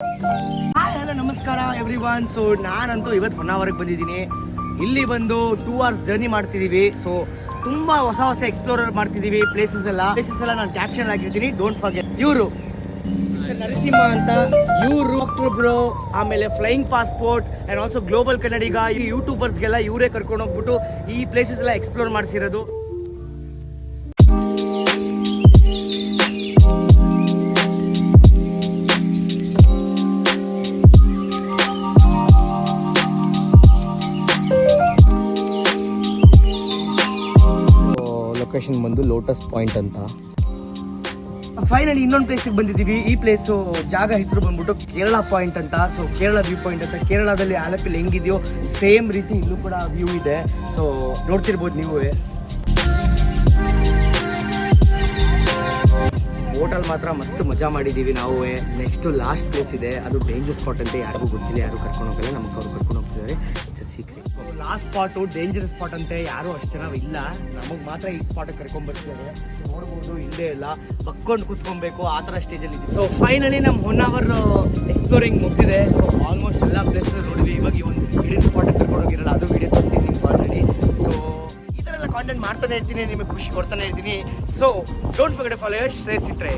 Hi hello ನಮಸ್ಕಾರ every one. So ನಾನಂತೂ ಇವತ್ತು ಹೊನ್ನಾವರಕ್ಕೆ ಬಂದಿದ್ದೀನಿ. ಇಲ್ಲಿ ಬಂದು 2 hours ಜರ್ನಿ ಮಾಡ್ತಿದ್ದೀವಿ. ಸೊ ತುಂಬಾ ಹೊಸ ಹೊಸ ಎಕ್ಸ್ಪ್ಲೋರ್ ಮಾಡ್ತಿದ್ದೀವಿ. ಪ್ಲೇಸಸ್ ಎಲ್ಲ ನಾನು ಕ್ಯಾಪ್ಷನ್ ಆಗಿರ್ತೀನಿ, ಡೋಂಟ್ ಫರ್ಗೆಟ್. ಇವರು ನರಸಿಂಹ ಅಂತ, ಇವರು ಡಾಕ್ಟರ್ ಬ್ರೋ, ಆಮೇಲೆ flying passport and also global Kannadiga. ಈ ಯೂಟ್ಯೂಬರ್ಸ್ಗೆಲ್ಲ ಇವರೇ ಕರ್ಕೊಂಡು ಹೋಗ್ಬಿಟ್ಟು ಈ ಪ್ಲೇಸಸ್ ಎಲ್ಲ ಎಕ್ಸ್ಪ್ಲೋರ್ ಮಾಡಿಸಿರೋದು. ಲೊಕೇಶನ್ ಬಂದು ಲೋಟಸ್ ಪಾಯಿಂಟ್ ಅಂತ. ಫೈನಲಿ ಇನ್ನೊಂದು ಪ್ಲೇಸಿಗೆ ಬಂದಿದ್ದೀವಿ. ಈ ಪ್ಲೇಸು ಜಾಗ ಹೆಸರು ಬಂದ್ಬಿಟ್ಟು ಕೇರಳ ಪಾಯಿಂಟ್ ಅಂತ. ಸೊ ಕೇರಳ ವ್ಯೂ ಪಾಯಿಂಟ್ ಅಂತ. ಕೇರಳದಲ್ಲಿ ಆಲಪಿಲಿ ಹೆಂಗಿದೆಯೋ ಸೇಮ್ ರೀತಿ ಇಲ್ಲೂ ಕೂಡ ವ್ಯೂ ಇದೆ. ಸೊ ನೋಡ್ತಿರ್ಬೋದು ನೀವು. ಹೋಟೆಲ್ ಮಾತ್ರ ಮಸ್ತ್ ಮಜಾ ಮಾಡಿದ್ದೀವಿ ನಾವು. ನೆಕ್ಸ್ಟ್ ಲಾಸ್ಟ್ ಪ್ಲೇಸ್ ಇದೆ, ಅದು ಡೇಂಜರ್ ಸ್ಪಾಟ್ ಅಂತ. ಯಾರಿಗೂ ಗೊತ್ತಿಲ್ಲ, ಯಾರು ಕರ್ಕೊಂಡು ಹೋಗಲ್ಲ, ನಮಗೆ ಅವ್ರು ಕರ್ಕೊಂಡು ಹೋಗ್ತಿದ್ದಾರೆ. Secret. Last spot danger spot ಅಂತೆ, ಯಾರು ಅಷ್ಟು ಜನ ಇಲ್ಲ, ನಮಗೆ ಮಾತ್ರ ಈ ಸ್ಪಾಟಿಗೆ ಕರ್ಕೊಂಡು ಬರ್ತಿದ್ದಾರೆ. ನೋಡ್ಬೋದು, ಹಿಂದೆ ಎಲ್ಲ ಬಕ್ಕೊಂಡು ಕೂತ್ಕೊಬೇಕು, ಆ ಥರ ಸ್ಟೇಜಲ್ಲಿ ಇದ್ದೀವಿ. ಸೊ ಫೈನಲಿ ನಮ್ಮ ಹೊನ್ನಾವರ್ ಎಕ್ಸ್ಪ್ಲೋರಿಂಗ್ ಮುಗ್ದಿದೆ. ಸೊ ಆಲ್ಮೋಸ್ಟ್ ಎಲ್ಲ ಪ್ಲೇಸಸ್ ನೋಡಿದ್ವಿ. ಇವಾಗ ಈ ಒಂದು ಹಿಡಿದ ಸ್ಪಾಟಿಗೆ ಕರ್ಕೊಂಡು ಹೋಗಿರಲ್ಲ, ಅದು ವೀಡಿಯೋ ತೋರಿಸ್ತೀನಿ ನಿಮ್ಗೆ ಆಲ್ರೆಡಿ. ಸೊ ಈ ಥರ ಎಲ್ಲ ಕಾಂಟೆಂಟ್ ಮಾಡ್ತಾನೆ ಇರ್ತೀನಿ, ನಿಮಗೆ ಖುಷಿ ಕೊಡ್ತಾನೆ ಇರ್ತೀನಿ. So don't forget to follow Shreyas ಚಿತ್ರೆ.